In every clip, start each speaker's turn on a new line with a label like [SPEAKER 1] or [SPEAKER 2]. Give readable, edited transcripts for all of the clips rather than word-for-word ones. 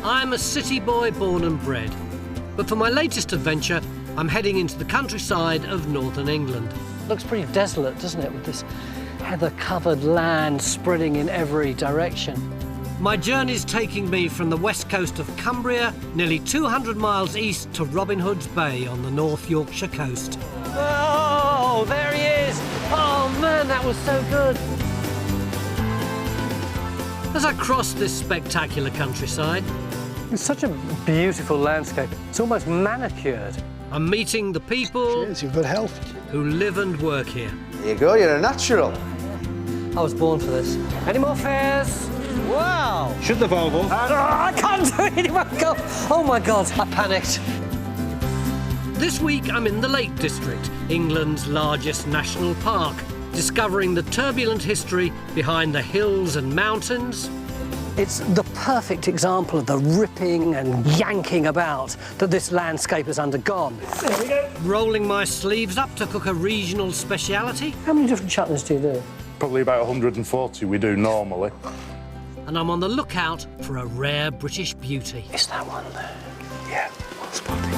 [SPEAKER 1] I'm a city boy born and bred, but for my latest adventure, I'm heading into the countryside of northern England. Looks pretty desolate, doesn't it, with this heather-covered land spreading in every direction. My journey's taking me from the west coast of Cumbria, nearly 200 miles east to Robin Hood's Bay on the North Yorkshire coast. Oh, there he is! Oh man, that was so good! As I cross this spectacular countryside,
[SPEAKER 2] It's such a beautiful landscape. It's almost manicured.
[SPEAKER 1] I'm meeting the people
[SPEAKER 3] Cheers, you've good health.
[SPEAKER 1] who live and work here.
[SPEAKER 4] There you go, you're a natural.
[SPEAKER 2] I was born for this. Any more fares? Wow!
[SPEAKER 5] Shut the valve off.
[SPEAKER 2] I can't do it anymore. God. Oh my God, I panicked.
[SPEAKER 1] This week I'm in the Lake District, England's largest national park, discovering the turbulent history behind the hills and mountains.
[SPEAKER 2] It's the perfect example of the ripping and yanking about that this landscape has undergone. There we go.
[SPEAKER 1] Rolling my sleeves up to cook a regional speciality.
[SPEAKER 2] How many different chutneys do you do?
[SPEAKER 5] Probably about 140 we do normally.
[SPEAKER 1] And I'm on the lookout for a rare British beauty.
[SPEAKER 2] Is that one there?
[SPEAKER 5] Yeah, well spotted.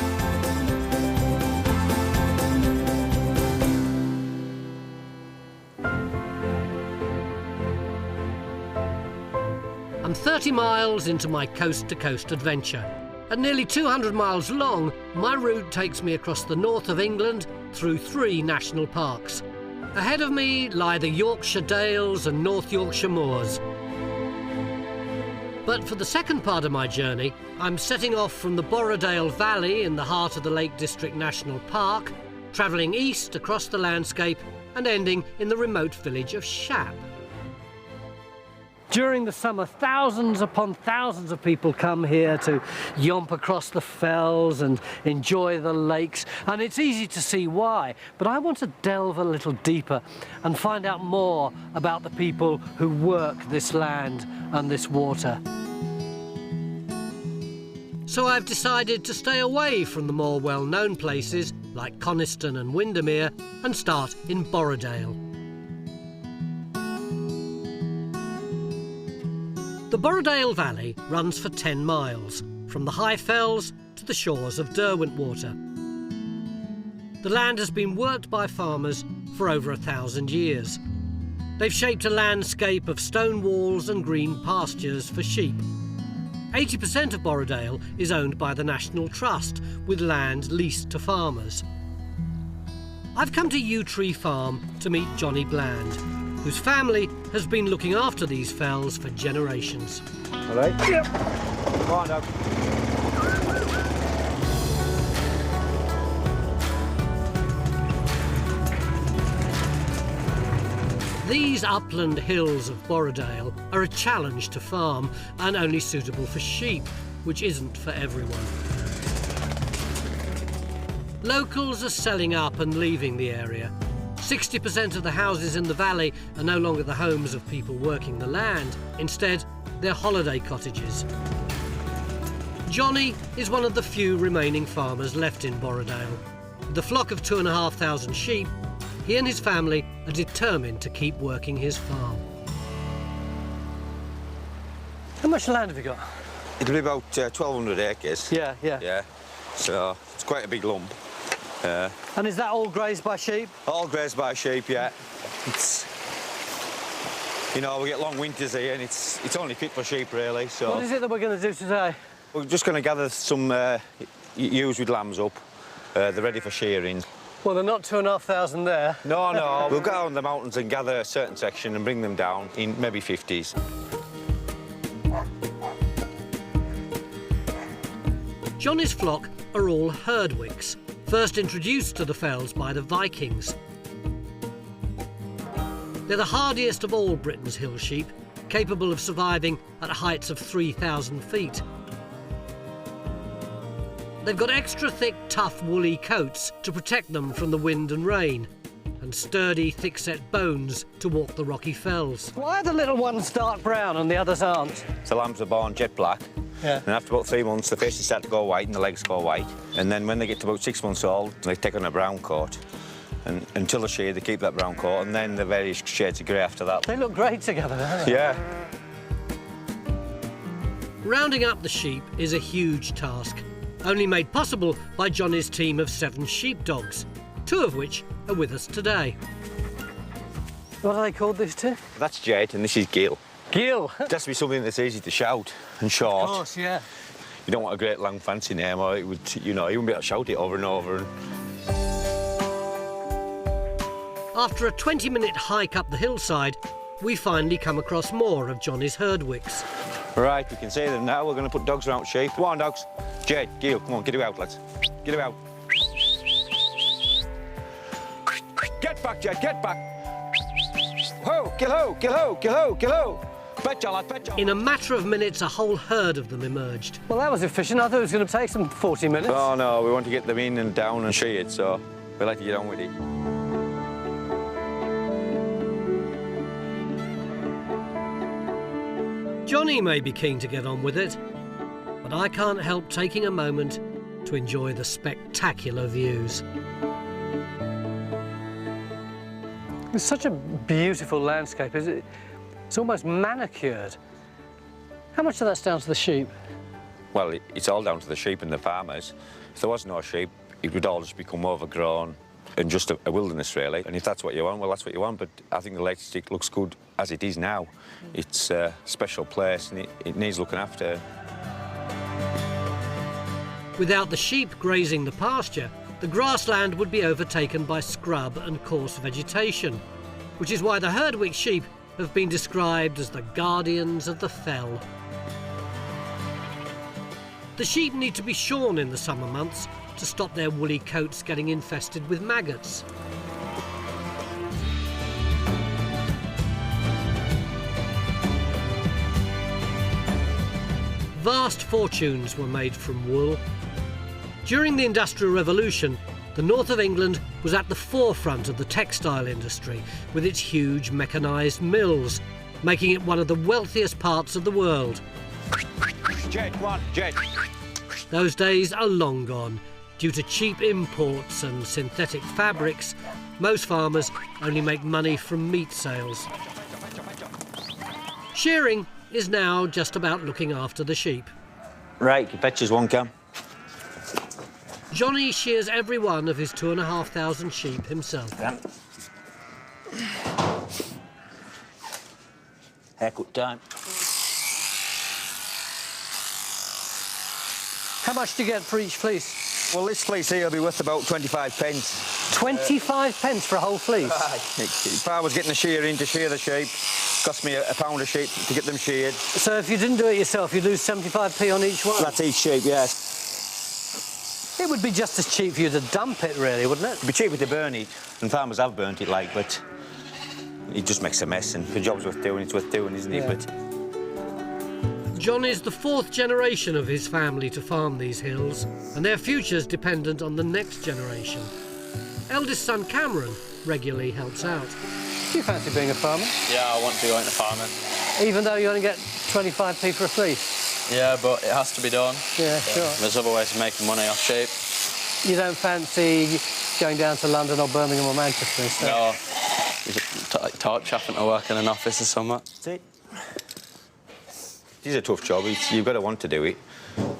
[SPEAKER 1] I'm 30 miles into my coast-to-coast adventure. At nearly 200 miles long, my route takes me across the north of England through 3 national parks. Ahead of me lie the Yorkshire Dales and North Yorkshire Moors. But for the second part of my journey, I'm setting off from the Borrowdale Valley in the heart of the Lake District National Park, travelling east across the landscape and ending in the remote village of Shap.
[SPEAKER 2] During the summer, thousands upon thousands of people come here to yomp across the fells and enjoy the lakes, and it's easy to see why. But I want to delve a little deeper and find out more about the people who work this land and this water.
[SPEAKER 1] So I've decided to stay away from the more well-known places like Coniston and Windermere and start in Borrowdale. The Borrowdale Valley runs for 10 miles, from the high fells to the shores of Derwentwater. The land has been worked by farmers for over 1,000 years. They've shaped a landscape of stone walls and green pastures for sheep. 80% of Borrowdale is owned by the National Trust, with land leased to farmers. I've come to Yew Tree Farm to meet Johnny Bland, whose family has been looking after these fells for generations.
[SPEAKER 4] All right? Yep. Come on, Doug.
[SPEAKER 1] These upland hills of Borrowdale are a challenge to farm and only suitable for sheep, which isn't for everyone. Locals are selling up and leaving the area. 60% of the houses in the valley are no longer the homes of people working the land. Instead, they're holiday cottages. Johnny is one of the few remaining farmers left in Borrowdale. With a flock of 2,500 sheep, he and his family are determined to keep working his farm.
[SPEAKER 2] How much land have you got?
[SPEAKER 4] It'll be about 1,200 acres.
[SPEAKER 2] Yeah.
[SPEAKER 4] Yeah, so it's quite a big lump.
[SPEAKER 2] And is that all grazed by sheep?
[SPEAKER 4] All grazed by sheep, yeah. It's, you know, we get long winters here and it's only fit for sheep, really, so...
[SPEAKER 2] What is it that we're going to do today?
[SPEAKER 4] We're just going to gather some ewes with lambs up. They're ready for shearing.
[SPEAKER 2] Well, they're not 2,500 there.
[SPEAKER 4] No, we'll go out on the mountains and gather a certain section and bring them down in maybe 50s.
[SPEAKER 1] Johnny's flock are all herdwicks, first introduced to the fells by the Vikings. They're the hardiest of all Britain's hill sheep, capable of surviving at heights of 3,000 feet. They've got extra thick, tough, woolly coats to protect them from the wind and rain, and sturdy, thick-set bones to walk the rocky fells.
[SPEAKER 2] Why are the little ones dark brown and the others aren't?
[SPEAKER 4] The lambs are born jet black.
[SPEAKER 2] Yeah.
[SPEAKER 4] And after about 3 months, the faces start to go white and the legs go white. And then when they get to about 6 months old, they take on a brown coat. And until the shear, they keep that brown coat, and then the various shades of grey after that.
[SPEAKER 2] They look great together, don't they?
[SPEAKER 4] Yeah.
[SPEAKER 1] Rounding up the sheep is a huge task, only made possible by Johnny's team of 7 sheepdogs, 2 of which are with us today.
[SPEAKER 2] What are they called, these two?
[SPEAKER 4] That's Jed and this is Gil.
[SPEAKER 2] Gil.
[SPEAKER 4] It has to be something that's easy to shout and short.
[SPEAKER 2] Of course, yeah.
[SPEAKER 4] You don't want a great long fancy name or it would, you know, you wouldn't be able to shout it over and over.
[SPEAKER 1] After a 20-minute hike up the hillside, we finally come across more of Johnny's herdwicks.
[SPEAKER 4] Right, we can see them now. We're going to put dogs around sheep. Come on, dogs. Jed, Gil, come on, get it out, lads. Get it out. Get back, Jed, get back. Ho, Gil, ho, Gil, ho, Gil, ho, Gil, ho. Betcha, lad, betcha.
[SPEAKER 1] In a matter of minutes, a whole herd of them emerged.
[SPEAKER 2] Well, that was efficient. I thought it was going to take some 40 minutes.
[SPEAKER 4] Oh, no, we want to get them in and down and sheared, so we like to get on with it.
[SPEAKER 1] Johnny may be keen to get on with it, but I can't help taking a moment to enjoy the spectacular views.
[SPEAKER 2] It's such a beautiful landscape, isn't it? It's almost manicured. How much of that's down to the sheep?
[SPEAKER 4] Well, it's all down to the sheep and the farmers. If there was no sheep, it would all just become overgrown and just a wilderness, really. And if that's what you want, well, that's what you want. But I think the Lake District looks good as it is now. It's a special place and it needs looking after.
[SPEAKER 1] Without the sheep grazing the pasture, the grassland would be overtaken by scrub and coarse vegetation, which is why the Herdwick sheep have been described as the guardians of the fell. The sheep need to be shorn in the summer months to stop their woolly coats getting infested with maggots. Vast fortunes were made from wool. During the Industrial Revolution, the north of England was at the forefront of the textile industry with its huge mechanised mills, making it one of the wealthiest parts of the world.
[SPEAKER 4] Jed, come on, Jed.
[SPEAKER 1] Those days are long gone. Due to cheap imports and synthetic fabrics, most farmers only make money from meat sales. Shearing is now just about looking after the sheep.
[SPEAKER 4] Right, you betches one cam.
[SPEAKER 1] Johnny shears every one of his 2,500 sheep himself.
[SPEAKER 4] Haircut time.
[SPEAKER 2] How much do you get for each fleece?
[SPEAKER 4] Well, this fleece here will be worth about 25 pence.
[SPEAKER 2] 25 pence for a whole fleece?
[SPEAKER 4] If I was getting a shear in to shear the sheep, cost me a pound a sheep to get them sheared.
[SPEAKER 2] So if you didn't do it yourself, you'd lose 75p on each one?
[SPEAKER 4] That's each sheep, yes.
[SPEAKER 2] It would be just as cheap for you to dump it, really, wouldn't it?
[SPEAKER 4] It'd be cheaper to burn it, and farmers have burnt it, like, but it just makes a mess, and if a job's worth doing, it's worth doing, isn't it?
[SPEAKER 2] Yeah.
[SPEAKER 4] But
[SPEAKER 1] John is the 4th generation of his family to farm these hills, and their future's dependent on the next generation. Eldest son Cameron regularly helps out.
[SPEAKER 2] Do you fancy being a farmer?
[SPEAKER 3] Yeah, I want to go into farming.
[SPEAKER 2] Even though you only get 25p for a fleece?
[SPEAKER 3] Yeah, but it has to be done.
[SPEAKER 2] Yeah, sure.
[SPEAKER 3] There's other ways of making money off sheep.
[SPEAKER 2] You don't fancy going down to London or Birmingham or Manchester instead?
[SPEAKER 3] No. Like torch having to work in an office or something.
[SPEAKER 4] that's it. It is a tough job. You've got to want to do it,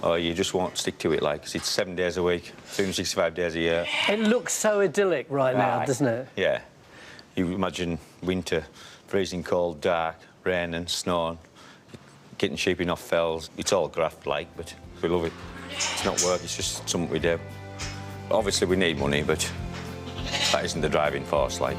[SPEAKER 4] or you just won't stick to it, like, 'cause it's 7 days a week, 365 days a year.
[SPEAKER 2] It looks so idyllic right now, doesn't it?
[SPEAKER 4] Yeah. You imagine winter, freezing cold, dark, rain and snow, getting sheep in off fells. It's all graft, like, but we love it. It's not work, it's just something we do. Obviously, we need money, but that isn't the driving force, like.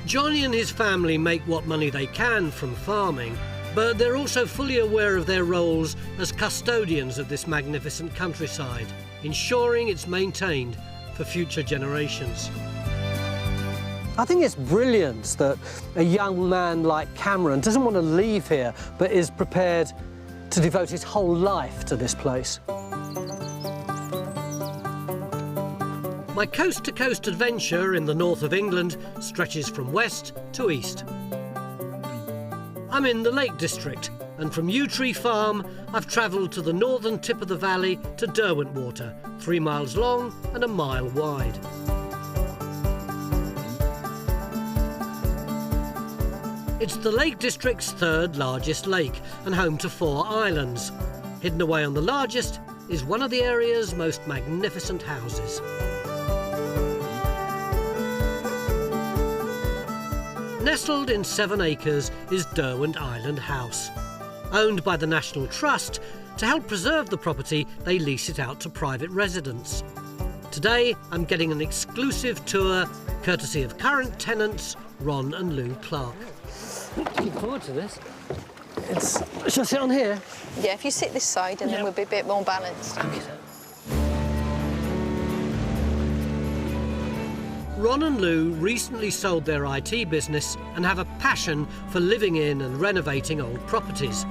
[SPEAKER 1] Johnny and his family make what money they can from farming, but they're also fully aware of their roles as custodians of this magnificent countryside, ensuring it's maintained for future generations.
[SPEAKER 2] I think it's brilliant that a young man like Cameron doesn't want to leave here, but is prepared to devote his whole life to this place.
[SPEAKER 1] My coast-to-coast adventure in the north of England stretches from west to east. I'm in the Lake District, and from Yew Tree Farm, I've travelled to the northern tip of the valley to Derwentwater, 3 miles long and a mile wide. It's the Lake District's third largest lake and home to 4 islands. Hidden away on the largest is one of the area's most magnificent houses. Nestled in 7 acres is Derwent Island House. Owned by the National Trust, to help preserve the property, they lease it out to private residents. Today, I'm getting an exclusive tour, courtesy of current tenants Ron and Lou Clark.
[SPEAKER 2] Looking forward to this. Shall I sit on here?
[SPEAKER 6] Yeah, if you sit this side and then we'll be a bit more balanced.
[SPEAKER 2] Okay.
[SPEAKER 1] Ron and Lou recently sold their IT business and have a passion for living in and renovating old properties,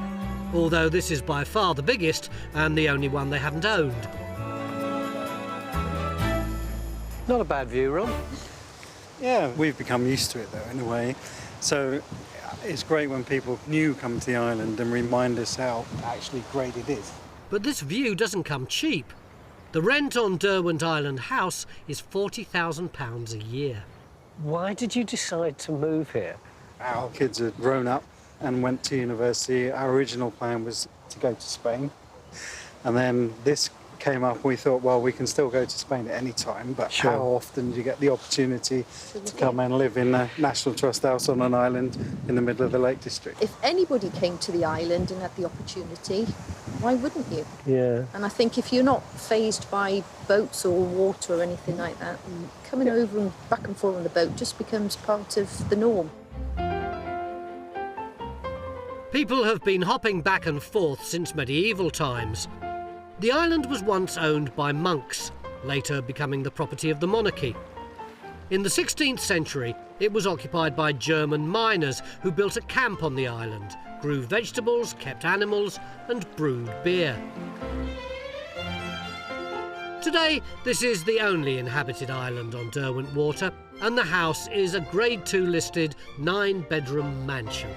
[SPEAKER 1] although this is by far the biggest and the only one they haven't owned.
[SPEAKER 2] Not a bad view, Ron.
[SPEAKER 7] Yeah, we've become used to it though, in a way. So it's great when people new come to the island and remind us how actually great it is.
[SPEAKER 1] But this view doesn't come cheap. The rent on Derwent Island House is £40,000 a year.
[SPEAKER 2] Why did you decide to move here?
[SPEAKER 7] Our kids had grown up and went to university. Our original plan was to go to Spain. And then this came up, we thought, well, we can still go to Spain at any time, but
[SPEAKER 2] Sure.
[SPEAKER 7] how often do you get the opportunity to come and live in a National Trust house on an island in the middle of the Lake District?
[SPEAKER 6] If anybody came to the island and had the opportunity, why wouldn't you?
[SPEAKER 2] Yeah.
[SPEAKER 6] And I think if you're not fazed by boats or water or anything like that, coming over and back and forth on the boat just becomes part of the norm.
[SPEAKER 1] People have been hopping back and forth since medieval times. The island was once owned by monks, later becoming the property of the monarchy. In the 16th century, it was occupied by German miners who built a camp on the island, grew vegetables, kept animals, and brewed beer. Today, this is the only inhabited island on Derwentwater, and the house is a Grade 2 listed 9-bedroom mansion.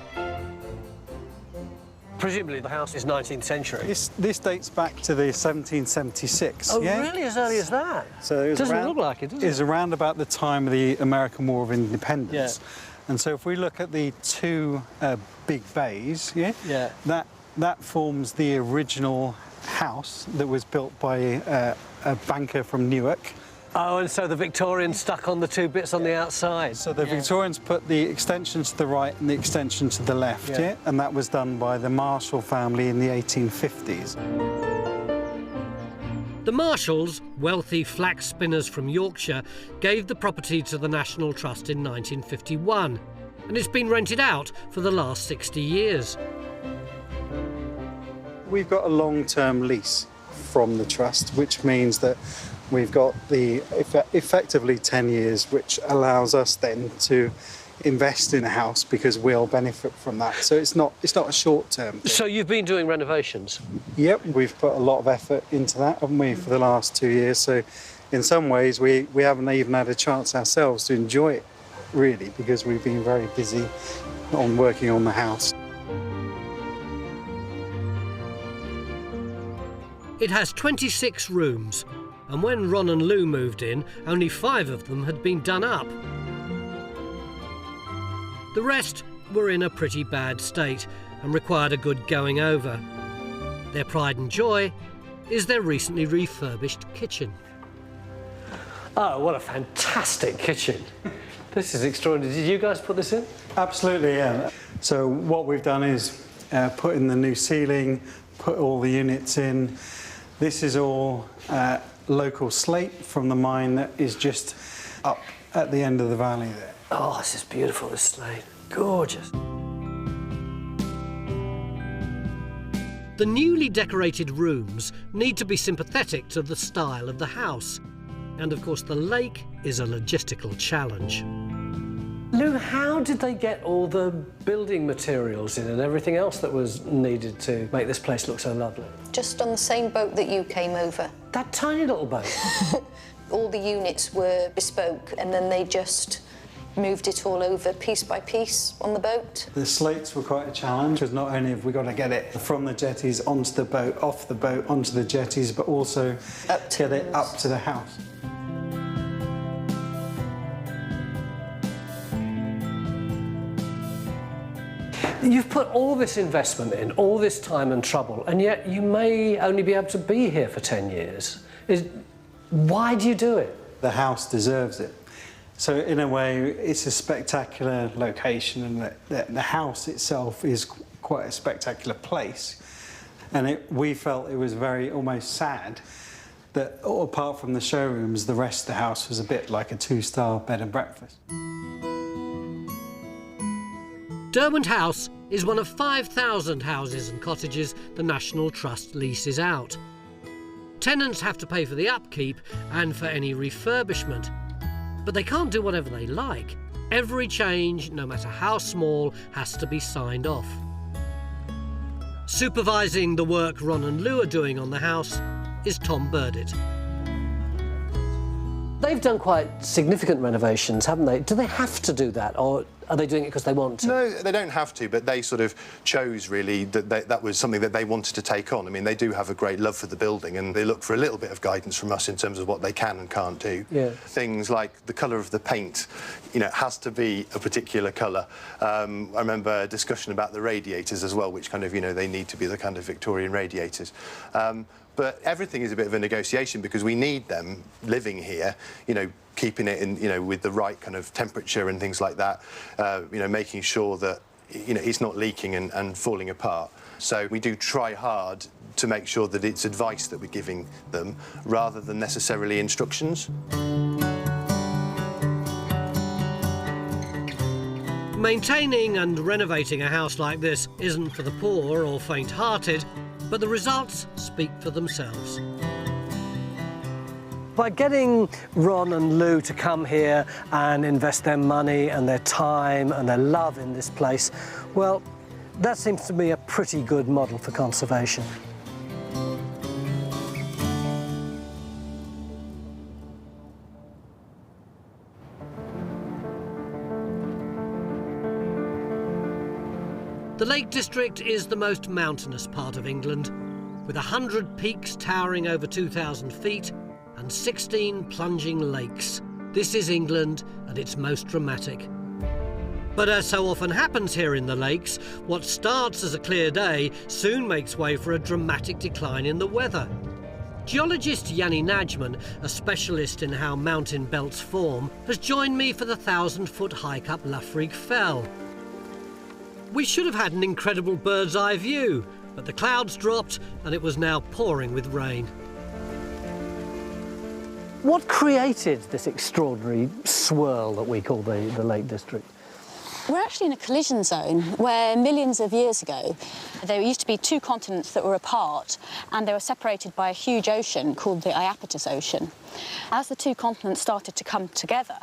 [SPEAKER 2] Presumably the house is 19th century.
[SPEAKER 7] This dates back to the 1776.
[SPEAKER 2] Oh,
[SPEAKER 7] yeah?
[SPEAKER 2] really? As early as that?
[SPEAKER 7] So it was
[SPEAKER 2] Doesn't
[SPEAKER 7] around,
[SPEAKER 2] look like it, does it?
[SPEAKER 7] It was around about the time of the American War of Independence.
[SPEAKER 2] Yeah.
[SPEAKER 7] And so if we look at the 2 big bays,
[SPEAKER 2] Yeah.
[SPEAKER 7] that forms the original house that was built by a banker from Newark.
[SPEAKER 2] Oh, and so the Victorians stuck on the 2 bits on the outside.
[SPEAKER 7] So the Victorians put the extension to the right and the extension to the left,
[SPEAKER 2] Yeah.
[SPEAKER 7] and that was done by the Marshall family in the 1850s.
[SPEAKER 1] The Marshalls, wealthy flax spinners from Yorkshire, gave the property to the National Trust in 1951, and it's been rented out for the last 60 years.
[SPEAKER 7] We've got a long-term lease from the Trust, which means that we've got the effectively 10 years, which allows us then to invest in a house because we'll benefit from that. So it's not a short-term thing.
[SPEAKER 2] So you've been doing renovations?
[SPEAKER 7] Yep, we've put a lot of effort into that, haven't we, for the last 2 years. So in some ways, we haven't even had a chance ourselves to enjoy it, really, because we've been very busy on working on the house.
[SPEAKER 1] It has 26 rooms, and when Ron and Lou moved in, only 5 of them had been done up. The rest were in a pretty bad state and required a good going over. Their pride and joy is their recently refurbished kitchen.
[SPEAKER 2] Oh, what a fantastic kitchen. This is extraordinary. Did you guys put this in?
[SPEAKER 7] Absolutely, yeah. So what we've done is put in the new ceiling, put all the units in. This is all local slate from the mine that is just up at the end of the valley there.
[SPEAKER 2] Oh, this is beautiful, this slate. Gorgeous.
[SPEAKER 1] The newly decorated rooms need to be sympathetic to the style of the house. And of course, the lake is a logistical challenge.
[SPEAKER 2] Lou, how did they get all the building materials in and everything else that was needed to make this place look so lovely?
[SPEAKER 6] Just on the same boat that you came over.
[SPEAKER 2] That tiny little boat.
[SPEAKER 6] All the units were bespoke and then they just moved it all over piece by piece on the boat.
[SPEAKER 7] The slates were quite a challenge, because not only have we got to get it from the jetties onto the boat, off the boat onto the jetties, but also get it up to the house.
[SPEAKER 2] You've put all this investment in, all this time and trouble, and yet you may only be able to be here for 10 years. Why do you do it?
[SPEAKER 7] The house deserves it. So in a way, it's a spectacular location, and the house itself is quite a spectacular place. And we felt it was very almost sad that, apart from the showrooms, the rest of the house was a bit like a 2-star bed and breakfast.
[SPEAKER 1] Derwent House is one of 5,000 houses and cottages the National Trust leases out. Tenants have to pay for the upkeep and for any refurbishment, but they can't do whatever they like. Every change, no matter how small, has to be signed off. Supervising the work Ron and Lou are doing on the house is Tom Burdett.
[SPEAKER 2] They've done quite significant renovations, haven't they? Do they have to do that, or are they doing it because they want to?
[SPEAKER 8] No, they don't have to, but they sort of chose, really, that was something that they wanted to take on. I mean, they do have a great love for the building, and they look for a little bit of guidance from us in terms of what they can and can't do.
[SPEAKER 2] Yeah.
[SPEAKER 8] Things like the colour of the paint, you know, it has to be a particular colour. I remember a discussion about the radiators as well, which kind of, you know, they need to be the kind of Victorian radiators. But everything is a bit of a negotiation because we need them living here, you know, keeping it in, you know, with the right kind of temperature and things like that, you know, making sure that, you know, it's not leaking and falling apart. So we do try hard to make sure that it's advice that we're giving them rather than necessarily instructions.
[SPEAKER 1] Maintaining and renovating a house like this isn't for the poor or faint-hearted, but the results speak for themselves.
[SPEAKER 2] By getting Ron and Lou to come here and invest their money and their time and their love in this place, well, that seems to me a pretty good model for conservation.
[SPEAKER 1] The Lake District is the most mountainous part of England, with 100 peaks towering over 2,000 feet and 16 plunging lakes. This is England at its most dramatic. But as so often happens here in the lakes, what starts as a clear day soon makes way for a dramatic decline in the weather. Geologist Yanni Najman, a specialist in how mountain belts form, has joined me for the 1,000-foot hike up Laffrige Fell. We should have had an incredible bird's-eye view, but the clouds dropped and it was now pouring with rain.
[SPEAKER 2] What created this extraordinary swirl that we call the Lake District?
[SPEAKER 9] We're actually in a collision zone where millions of years ago there used to be 2 continents that were apart, and they were separated by a huge ocean called the Iapetus Ocean. As the 2 continents started to come together,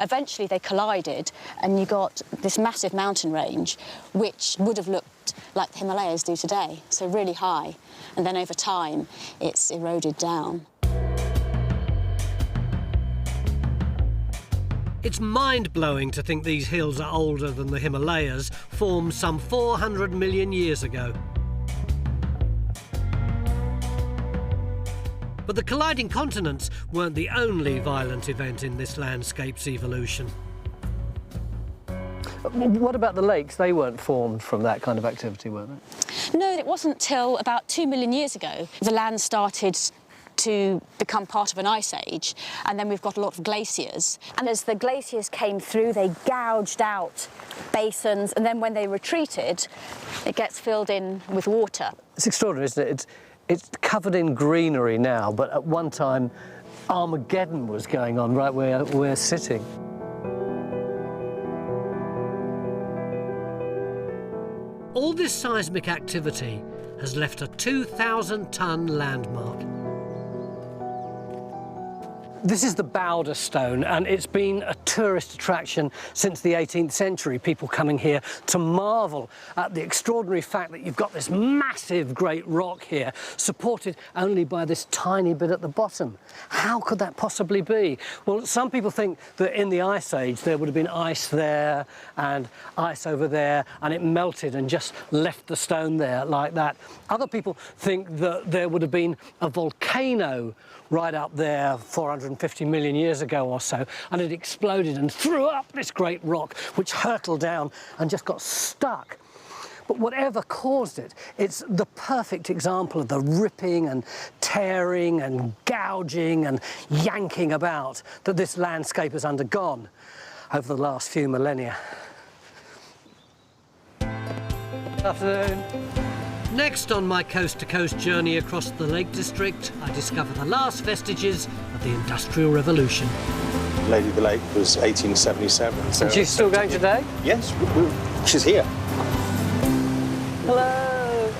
[SPEAKER 9] eventually they collided and you got this massive mountain range which would have looked like the Himalayas do today, so really high, and then over time it's eroded down.
[SPEAKER 1] It's mind-blowing to think these hills are older than the Himalayas, formed some 400 million years ago. But the colliding continents weren't the only violent event in this landscape's evolution.
[SPEAKER 2] What about the lakes? They weren't formed from that kind of activity, were they?
[SPEAKER 9] No, it wasn't till about 2 million years ago the land started to become part of an ice age, and then we've got a lot of glaciers. And as the glaciers came through, they gouged out basins, and then when they retreated, it gets filled in with water.
[SPEAKER 2] It's extraordinary, isn't it? It's covered in greenery now, but at one time, Armageddon was going on right where we're sitting.
[SPEAKER 1] All this seismic activity has left a 2,000-ton landmark.
[SPEAKER 2] This is the Bowder Stone, and it's been a tourist attraction since the 18th century, people coming here to marvel at the extraordinary fact that you've got this massive great rock here, supported only by this tiny bit at the bottom. How could that possibly be? Well, some people think that in the Ice Age there would have been ice there and ice over there, and it melted and just left the stone there like that. Other people think that there would have been a volcano right up there 450 million years ago or so, and it exploded and threw up this great rock which hurtled down and just got stuck. But whatever caused it, it's the perfect example of the ripping and tearing and gouging and yanking about that this landscape has undergone over the last few millennia. Good afternoon.
[SPEAKER 1] Next on my coast-to-coast journey across the Lake District, I discover the last vestiges of the Industrial Revolution.
[SPEAKER 10] Lady of the Lake was 1877. So
[SPEAKER 2] And she's still going today?
[SPEAKER 10] Yes, she's here.
[SPEAKER 2] Hello.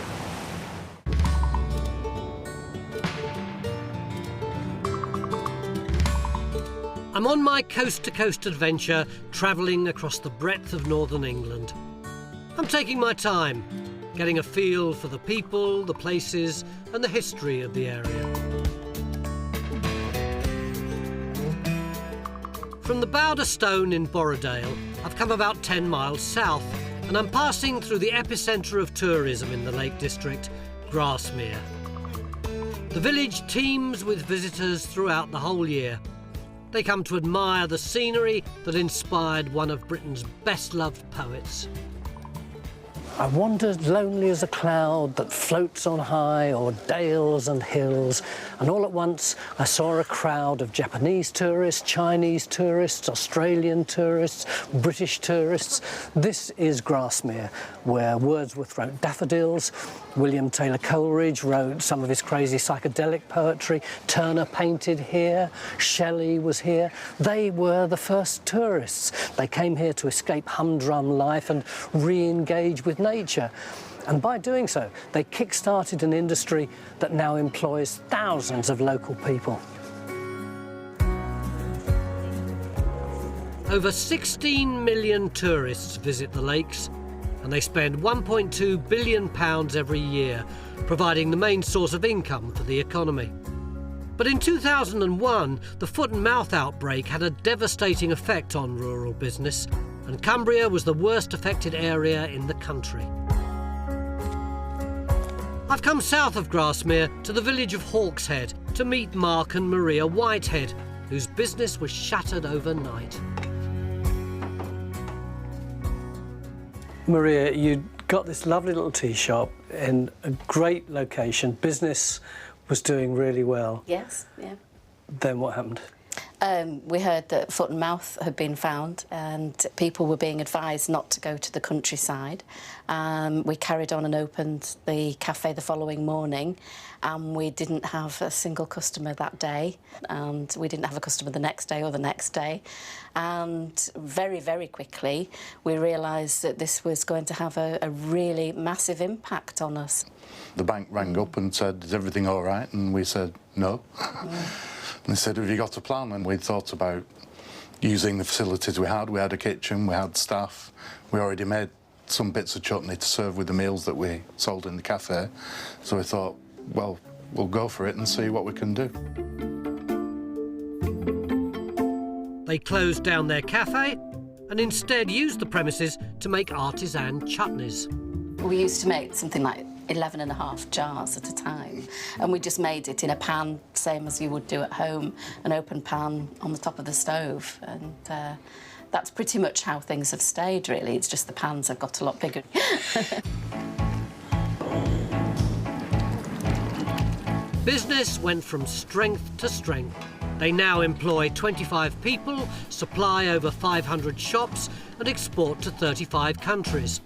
[SPEAKER 1] I'm on my coast-to-coast adventure, travelling across the breadth of northern England. I'm taking my time, getting a feel for the people, the places and the history of the area. From the Bowder Stone in Borrowdale, I've come about 10 miles south and I'm passing through the epicentre of tourism in the Lake District, Grasmere. The village teems with visitors throughout the whole year. They come to admire the scenery that inspired one of Britain's best-loved poets.
[SPEAKER 2] I wandered lonely as a cloud that floats on high o'er dales and hills, and all at once I saw a crowd of Japanese tourists, Chinese tourists, Australian tourists, British tourists. This is Grasmere, where Wordsworth wrote daffodils, William Taylor Coleridge wrote some of his crazy psychedelic poetry, Turner painted here, Shelley was here. They were the first tourists. They came here to escape humdrum life and re-engage with nature. And by doing so, they kick-started an industry that now employs thousands of local people.
[SPEAKER 1] Over 16 million tourists visit the lakes, and they spend £1.2 billion every year, providing the main source of income for the economy. But in 2001, the foot and mouth outbreak had a devastating effect on rural business, and Cumbria was the worst affected area in the country. I've come south of Grasmere to the village of Hawkshead to meet Mark and Maria Whitehead, whose business was shattered overnight.
[SPEAKER 2] Maria, you got this lovely little tea shop in a great location. Business was doing really well.
[SPEAKER 11] Yes, yeah.
[SPEAKER 2] Then what happened?
[SPEAKER 11] We heard that foot and mouth had been found and people were being advised not to go to the countryside. We carried on and opened the cafe the following morning, and we didn't have a single customer that day, and we didn't have a customer the next day or the next day. And very, very quickly we realised that this was going to have a really massive impact on us.
[SPEAKER 5] The bank rang up and said, "Is everything all right?" And we said, "No." And they said, "Have you got a plan?" And we'd thought about using the facilities we had. We had a kitchen, we had staff. We already made some bits of chutney to serve with the meals that we sold in the cafe. So we thought, well, we'll go for it and see what we can do.
[SPEAKER 1] They closed down their cafe and instead used the premises to make artisan chutneys.
[SPEAKER 11] We used to make something like 11.5 jars at a time, and we just made it in a pan, same as you would do at home, an open pan on the top of the stove, and that's pretty much how things have stayed, really. It's just the pans have got a lot bigger.
[SPEAKER 1] Business went from strength to strength. They now employ 25 people, supply over 500 shops and export to 35 countries.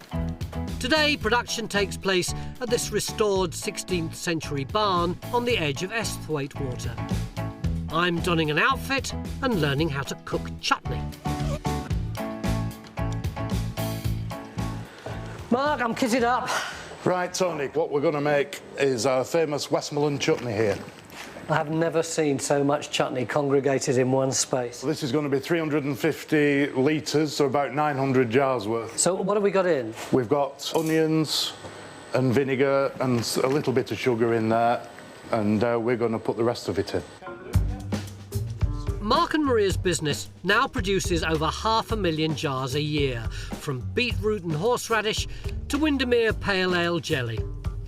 [SPEAKER 1] Today, production takes place at this restored 16th century barn on the edge of Esthwaite. I'm donning an outfit and learning how to cook chutney.
[SPEAKER 2] Mark, I'm kitted up.
[SPEAKER 5] Right, Tony, what we're going to make is our famous Westmoreland chutney here.
[SPEAKER 2] I have never seen so much chutney congregated in one space.
[SPEAKER 5] So this is going to be 350 litres, so about 900 jars worth.
[SPEAKER 2] So what have we got in?
[SPEAKER 5] We've got onions and vinegar and a little bit of sugar in there, and we're going to put the rest of it in.
[SPEAKER 1] Mark and Maria's business now produces over 500,000 jars a year, from beetroot and horseradish to Windermere Pale Ale jelly,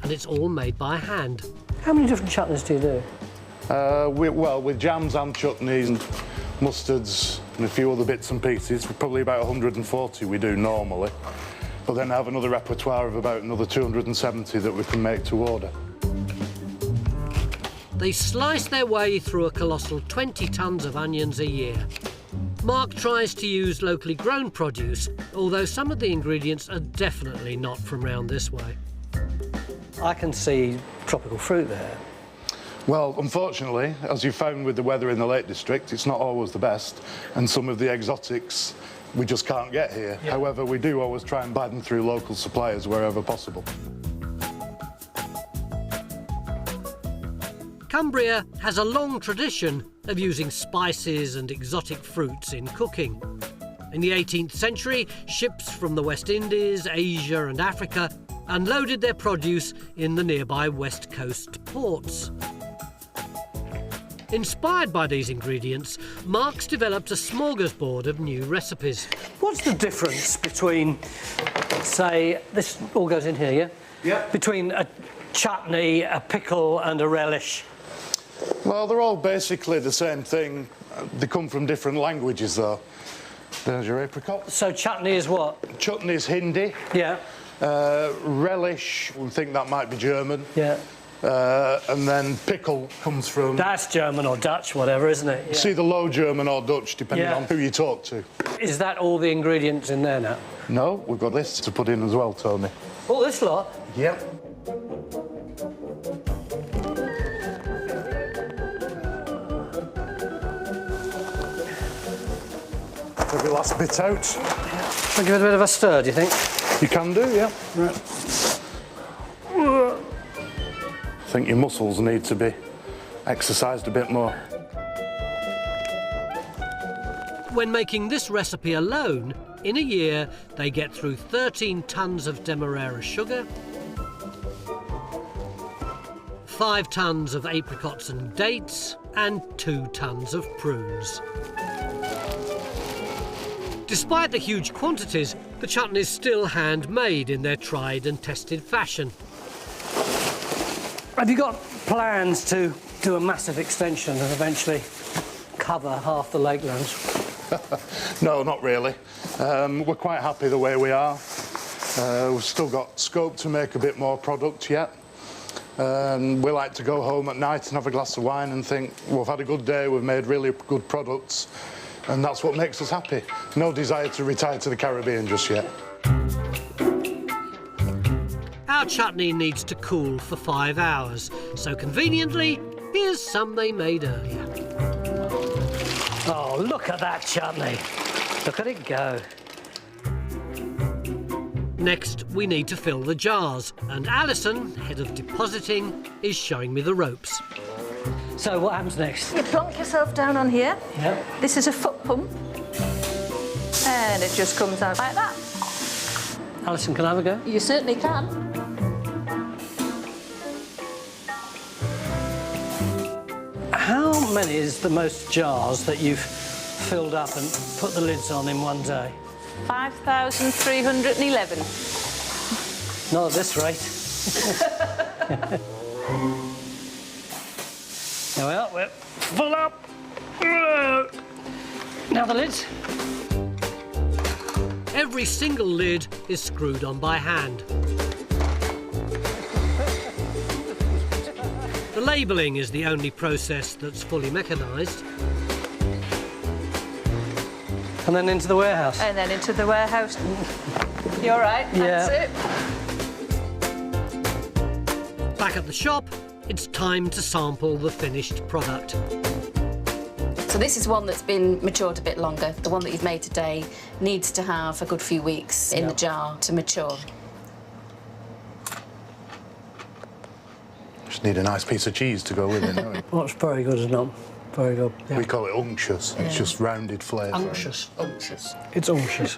[SPEAKER 1] and it's all made by hand.
[SPEAKER 2] How many different chutneys do you do?
[SPEAKER 5] Well, with jams and chutneys and mustards and a few other bits and pieces, probably about 140 we do normally. but then have another repertoire of about another 270 that we can make to order.
[SPEAKER 1] They slice their way through a colossal 20 tonnes of onions a year. Mark tries to use locally grown produce, although some of the ingredients are definitely not from round this way.
[SPEAKER 2] I can see tropical fruit there.
[SPEAKER 5] Well, unfortunately, as you found with the weather in the Lake District, it's not always the best, and some of the exotics we just can't get here.
[SPEAKER 2] Yeah.
[SPEAKER 5] However, we do always try and buy them through local suppliers wherever possible.
[SPEAKER 1] Cumbria has a long tradition of using spices and exotic fruits in cooking. In the 18th century, ships from the West Indies, Asia and Africa unloaded their produce in the nearby West Coast ports. Inspired by these ingredients, Mark's developed a smorgasbord of new recipes.
[SPEAKER 2] What's the difference between, say, this all goes in here, yeah?
[SPEAKER 5] Yeah.
[SPEAKER 2] Between a chutney, a pickle and a relish?
[SPEAKER 5] Well, they're all basically the same thing. They come from different languages, though. There's your apricot.
[SPEAKER 2] So chutney is what?
[SPEAKER 5] Chutney is Hindi.
[SPEAKER 2] Yeah.
[SPEAKER 5] Relish, we think that might be German.
[SPEAKER 2] Yeah.
[SPEAKER 5] And then pickle comes from...
[SPEAKER 2] That's German or Dutch, whatever, isn't it? Yeah.
[SPEAKER 5] It's either Low German or Dutch, depending
[SPEAKER 2] Yeah.
[SPEAKER 5] on who you talk to.
[SPEAKER 2] Is that all the ingredients in there now?
[SPEAKER 5] No, we've got this to put in as well, Tony.
[SPEAKER 2] All this lot?
[SPEAKER 5] Yep. Take the last bit out.
[SPEAKER 2] I'll give it a bit of a stir, do you think?
[SPEAKER 5] You can do, yeah. Right. I think your muscles need to be exercised a bit more.
[SPEAKER 1] When making this recipe alone, in a year they get through 13 tonnes of Demerara sugar, 5 tonnes of apricots and dates, and 2 tonnes of prunes. Despite the huge quantities, the chutneys still handmade in their tried and tested fashion.
[SPEAKER 2] Have you got plans to do a massive extension and eventually cover half the lakelands?
[SPEAKER 5] No, not really. We're quite happy the way we are. We've still got scope to make a bit more product yet. We like to go home at night and have a glass of wine and think, we've had a good day, we've made really good products, and that's what makes us happy. No desire to retire to the Caribbean just yet.
[SPEAKER 1] Our chutney needs to cool for 5 hours, so conveniently, here's some they made earlier.
[SPEAKER 2] Oh, look at that chutney. Look at it go.
[SPEAKER 1] Next, we need to fill the jars, and Alison, head of depositing, is showing me the ropes.
[SPEAKER 2] So what happens next?
[SPEAKER 6] You plonk yourself down on here.
[SPEAKER 2] Yeah.
[SPEAKER 6] This is a foot pump. And it just comes out like that.
[SPEAKER 2] Alison, can I have a go?
[SPEAKER 6] You certainly can.
[SPEAKER 2] How many is the most jars that you've filled up and put the lids on in one day?
[SPEAKER 6] 5,311.
[SPEAKER 2] Not at this rate. There we are, we're full up. Now the lids.
[SPEAKER 1] Every single lid is screwed on by hand. The labelling is the only process that's fully mechanised.
[SPEAKER 2] And then into the warehouse.
[SPEAKER 6] And then into the warehouse. You all right? That's it.
[SPEAKER 1] Back at the shop, it's time to sample the finished product.
[SPEAKER 11] So this is one that's been matured a bit longer. The one that you've made today needs to have a good few weeks in the jar to mature.
[SPEAKER 5] Just need a nice piece of cheese to go with it, don't we?
[SPEAKER 2] Oh, it's very good, isn't it? Very good. Yeah.
[SPEAKER 5] We call it unctuous. It's just rounded flavour.
[SPEAKER 1] Unctuous.
[SPEAKER 11] Unctuous.
[SPEAKER 2] It's unctuous.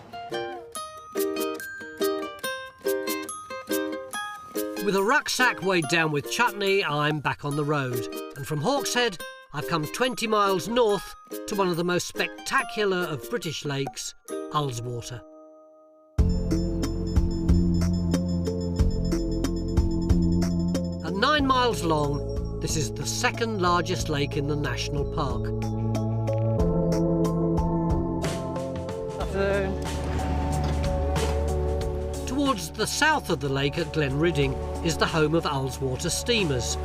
[SPEAKER 1] With a rucksack weighed down with chutney, I'm back on the road. And from Hawkshead, I've come 20 miles north to one of the most spectacular of British lakes, Ullswater. At 9 miles long, this is the second largest lake in the national park.
[SPEAKER 2] Afternoon.
[SPEAKER 1] the south of the lake at Glenridding is the home of Ullswater steamers.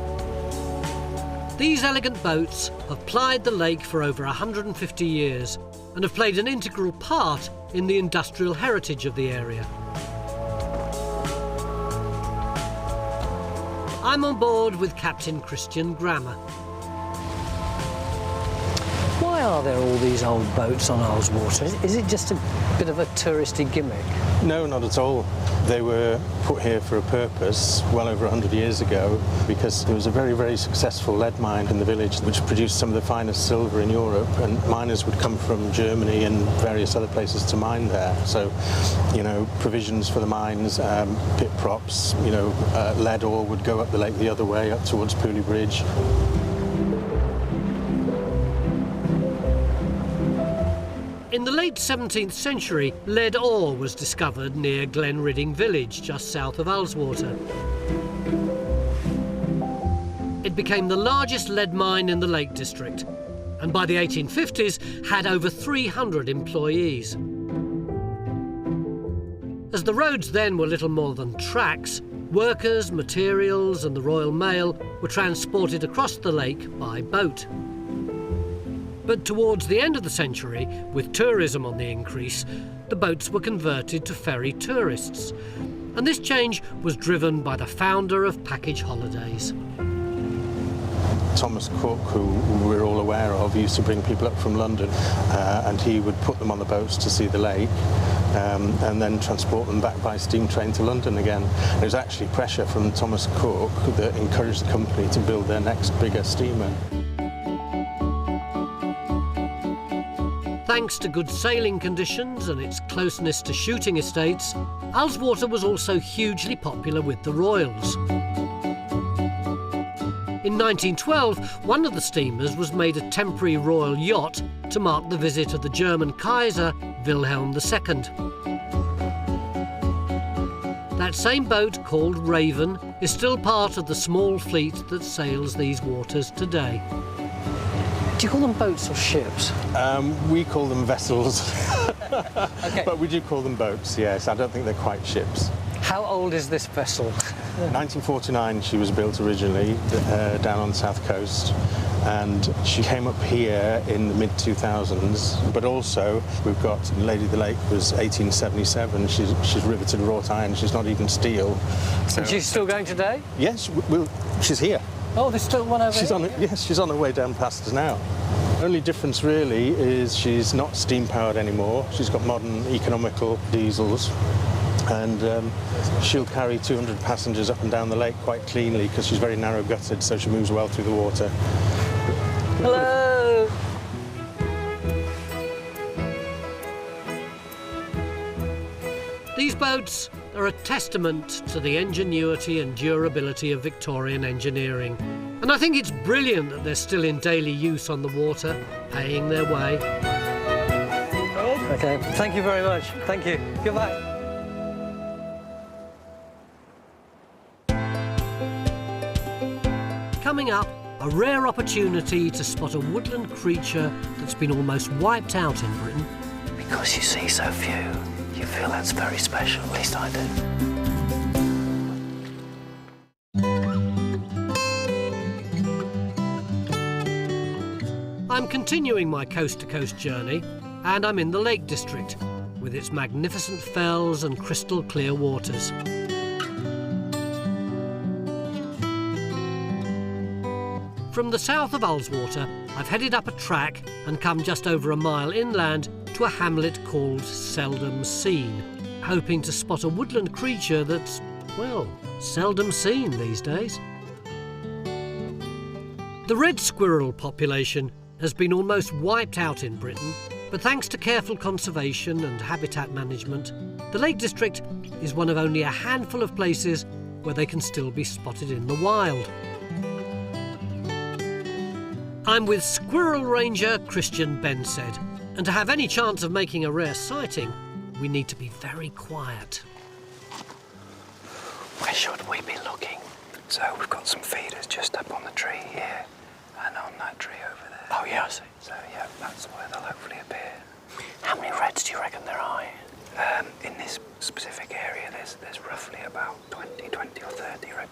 [SPEAKER 1] These elegant boats have plied the lake for over 150 years and have played an integral part in the industrial heritage of the area. I'm on board with Captain Christian Grammer.
[SPEAKER 2] Why are there all these old boats on Ullswater? Is it just a bit of a touristy gimmick?
[SPEAKER 10] No, not at all. They were put here for a purpose well over 100 years ago because there was a very, very successful lead mine in the village which produced some of the finest silver in Europe, and miners would come from Germany and various other places to mine there. So, you know, provisions for the mines, pit props, you know, lead ore would go up the lake the other way, up towards Pooley Bridge.
[SPEAKER 1] In the late 17th century, lead ore was discovered near Glenridding village, just south of Ullswater. It became the largest lead mine in the Lake District, and by the 1850s had over 300 employees. As the roads then were little more than tracks, workers, materials and the Royal Mail were transported across the lake by boat. But towards the end of the century, with tourism on the increase, the boats were converted to ferry tourists. And this change was driven by the founder of Package Holidays.
[SPEAKER 10] Thomas Cook, who we're all aware of, used to bring people up from London and he would put them on the boats to see the lake and then transport them back by steam train to London again. There was actually pressure from Thomas Cook that encouraged the company to build their next bigger steamer.
[SPEAKER 1] Thanks to good sailing conditions and its closeness to shooting estates, Ullswater was also hugely popular with the royals. In 1912, one of the steamers was made a temporary royal yacht to mark the visit of the German Kaiser, Wilhelm II. That same boat, called Raven, is still part of the small fleet that sails these waters today.
[SPEAKER 2] Do you call them boats or ships?
[SPEAKER 10] We call them vessels,
[SPEAKER 2] Okay.
[SPEAKER 10] but we do call them boats, yes. I don't think they're quite ships.
[SPEAKER 2] How old is this vessel?
[SPEAKER 10] 1949 she was built originally down on the south coast, and she came up here in the mid-2000s, but also we've got Lady of the Lake was 1877. She's riveted wrought iron, she's not even steel. So,
[SPEAKER 2] And she's still going today?
[SPEAKER 10] yes, she's here.
[SPEAKER 2] Oh, there's still one over here?
[SPEAKER 10] Yes, she's on her way down past us now. Only difference really is she's not steam powered anymore. She's got modern economical diesels, and she'll carry 200 passengers up and down the lake quite cleanly because she's very narrow gutted, so she moves well through the water.
[SPEAKER 2] Hello!
[SPEAKER 1] These boats are a testament to the ingenuity and durability of Victorian engineering. And I think it's brilliant that they're still in daily use on the water, paying their way.
[SPEAKER 2] Okay, thank you very much. Thank you. Goodbye.
[SPEAKER 1] Coming up, a rare opportunity to spot a woodland creature that's been almost wiped out in Britain.
[SPEAKER 12] Because you see so few, you feel that's very special, at least I do.
[SPEAKER 1] I'm continuing my coast-to-coast journey, and I'm in the Lake District, with its magnificent fells and crystal-clear waters. From the south of Ullswater, I've headed up a track and come just over a mile inland to a hamlet called Seldom Seen, hoping to spot a woodland creature that's, well, seldom seen these days. The red squirrel population has been almost wiped out in Britain, but thanks to careful conservation and habitat management, the Lake District is one of only a handful of places where they can still be spotted in the wild. I'm with squirrel ranger Christian Bensed, and to have any chance of making a rare sighting, we need to be very quiet.
[SPEAKER 12] Where should we be looking? So we've got some feeders just up on the tree here and on that tree over there. Oh, yeah, I see. So, yeah, that's where they'll hopefully appear. How many reds do you reckon there are? In this specific area, there's roughly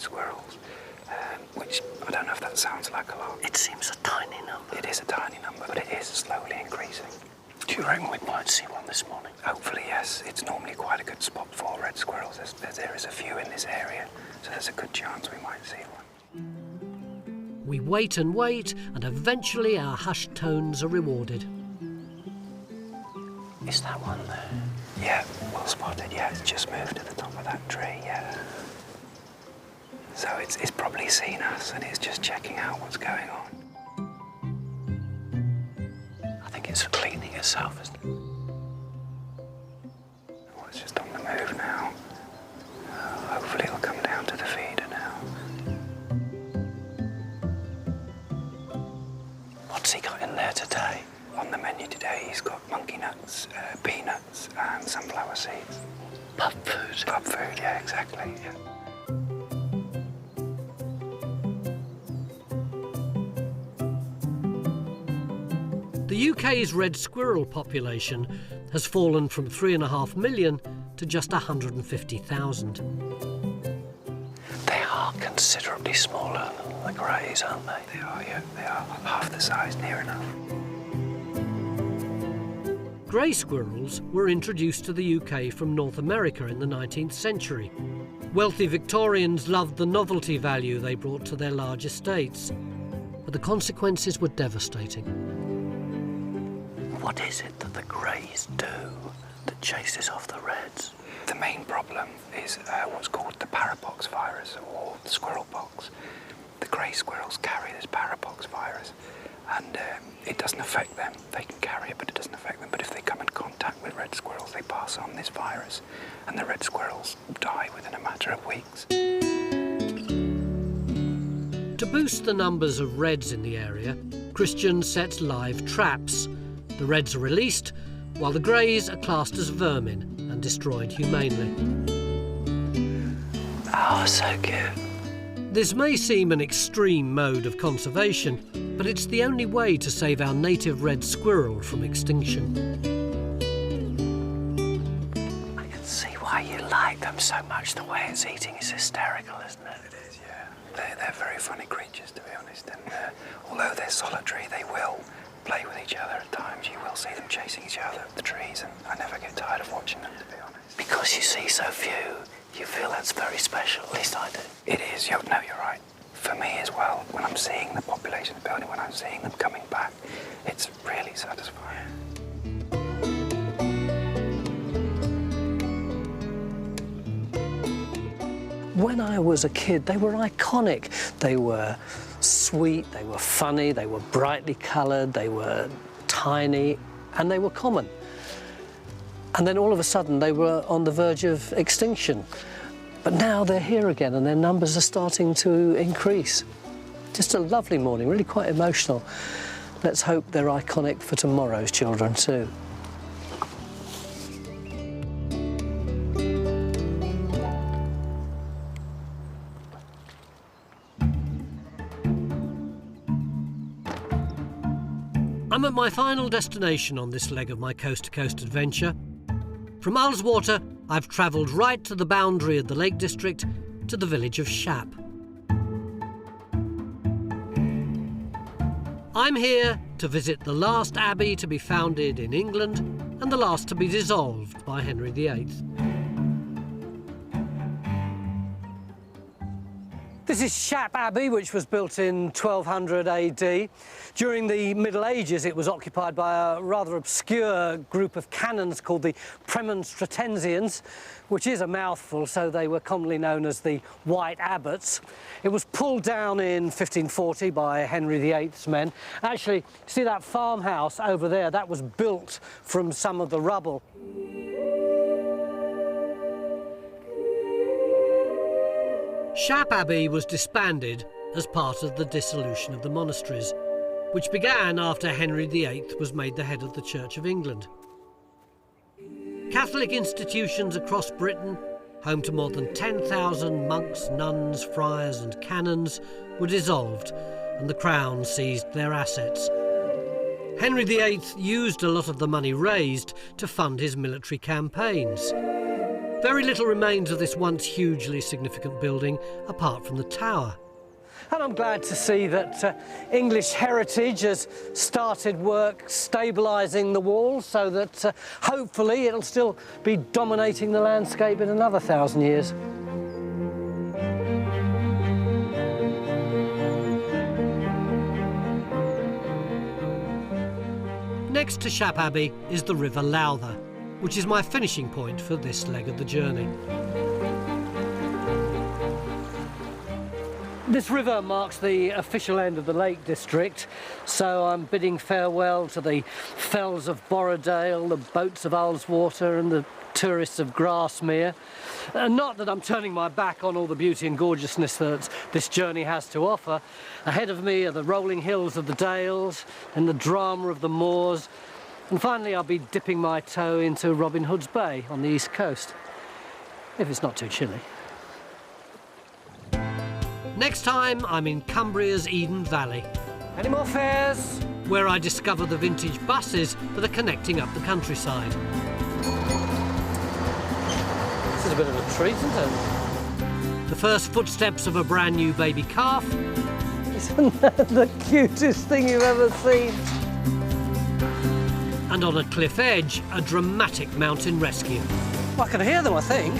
[SPEAKER 12] red squirrels, which I don't know if that sounds like a lot.
[SPEAKER 2] It seems a tiny number.
[SPEAKER 12] It is a tiny number, but it is slowly increasing.
[SPEAKER 2] Do you reckon we might see one this morning?
[SPEAKER 12] Hopefully, yes. It's normally quite a good spot for red squirrels. There is a few in this area, so there's a good chance we might see one.
[SPEAKER 1] We wait, and eventually our hushed tones are rewarded.
[SPEAKER 2] Is that one there?
[SPEAKER 12] Yeah, well spotted, yeah. It's just moved to the top of that tree, yeah. So it's probably seen us and it's just checking out what's going on.
[SPEAKER 2] I think it's cleaning itself, isn't it?
[SPEAKER 12] Well, it's just on the move now. Hopefully it'll come down to the feeder now.
[SPEAKER 2] What's he got in there today?
[SPEAKER 12] On the menu today, he's got monkey nuts, peanuts, and sunflower seeds.
[SPEAKER 2] Pub food.
[SPEAKER 12] Pub food, yeah, exactly. Yeah.
[SPEAKER 1] The UK's red squirrel population has fallen from 3.5 million to just 150,000.
[SPEAKER 2] They are considerably smaller than the greys, aren't they?
[SPEAKER 12] They are, yeah. They are half the size, near enough.
[SPEAKER 1] Grey squirrels were introduced to the UK from North America in the 19th century. Wealthy Victorians loved the novelty value they brought to their large estates, but the consequences were devastating.
[SPEAKER 2] What is it that the greys do that chases off the reds?
[SPEAKER 12] The main problem is what's called the parapox virus, or the squirrel pox. The grey squirrels carry this parapox virus, and it doesn't affect them. They can carry it, but it doesn't affect them. But if they come in contact with red squirrels, they pass on this virus, and the red squirrels die within a matter of weeks.
[SPEAKER 1] To boost the numbers of reds in the area, Christian sets live traps. The reds are released, while the greys are classed as vermin and destroyed humanely.
[SPEAKER 2] Oh, so cute.
[SPEAKER 1] This may seem an extreme mode of conservation, but it's the only way to save our native red squirrel from extinction.
[SPEAKER 2] I can see why you like them so much. The way it's eating is hysterical, isn't it?
[SPEAKER 12] It is, yeah. They're very funny creatures, to be honest, and although they're solitary, they will play with each other at times. You will see them chasing each other up the trees, and I never get tired of watching them, to be honest.
[SPEAKER 2] Because you see so few, you feel that's very special. At least I do.
[SPEAKER 12] It is. No, you're right. For me as well, when I'm seeing the population building, when I'm seeing them coming back, it's really satisfying.
[SPEAKER 2] When I was a kid, they were iconic. They were sweet, they were funny, they were brightly coloured, they were tiny, and they were common. And then all of a sudden they were on the verge of extinction. But now they're here again and their numbers are starting to increase. Just a lovely morning, really quite emotional. Let's hope they're iconic for tomorrow's children too.
[SPEAKER 1] I'm at my final destination on this leg of my coast-to-coast adventure. From Ullswater, I've travelled right to the boundary of the Lake District to the village of Shap. I'm here to visit the last abbey to be founded in England and the last to be dissolved by Henry VIII.
[SPEAKER 2] This is Shap Abbey, which was built in 1200 AD. During the Middle Ages, it was occupied by a rather obscure group of canons called the Premonstratensians, which is a mouthful, so they were commonly known as the White Abbots. It was pulled down in 1540 by Henry VIII's men. Actually, see that farmhouse over there? That was built from some of the rubble.
[SPEAKER 1] Shap Abbey was disbanded as part of the dissolution of the monasteries, which began after Henry VIII was made the head of the Church of England. Catholic institutions across Britain, home to more than 10,000 monks, nuns, friars and canons, were dissolved and the Crown seized their assets. Henry VIII used a lot of the money raised to fund his military campaigns. Very little remains of this once hugely significant building apart from the tower.
[SPEAKER 2] And I'm glad to see that English Heritage has started work stabilising the wall so that hopefully it'll still be dominating the landscape in another 1,000 years.
[SPEAKER 1] Next to Shap Abbey is the River Lowther, which is my finishing point for this leg of the journey.
[SPEAKER 2] This river marks the official end of the Lake District, so I'm bidding farewell to the fells of Borrowdale, the boats of Ullswater and the tourists of Grasmere. Not that I'm turning my back on all the beauty and gorgeousness that this journey has to offer. Ahead of me are the rolling hills of the Dales and the drama of the moors. And finally I'll be dipping my toe into Robin Hood's Bay on the east coast, if it's not too chilly.
[SPEAKER 1] Next time, I'm in Cumbria's Eden Valley.
[SPEAKER 2] Any more fares?
[SPEAKER 1] Where I discover the vintage buses that are connecting up the countryside.
[SPEAKER 2] This is a bit of a treat, isn't it?
[SPEAKER 1] The first footsteps of a brand new baby calf.
[SPEAKER 2] Isn't that the cutest thing you've ever seen?
[SPEAKER 1] And on a cliff edge, a dramatic mountain rescue.
[SPEAKER 2] Well, I can hear them, I think.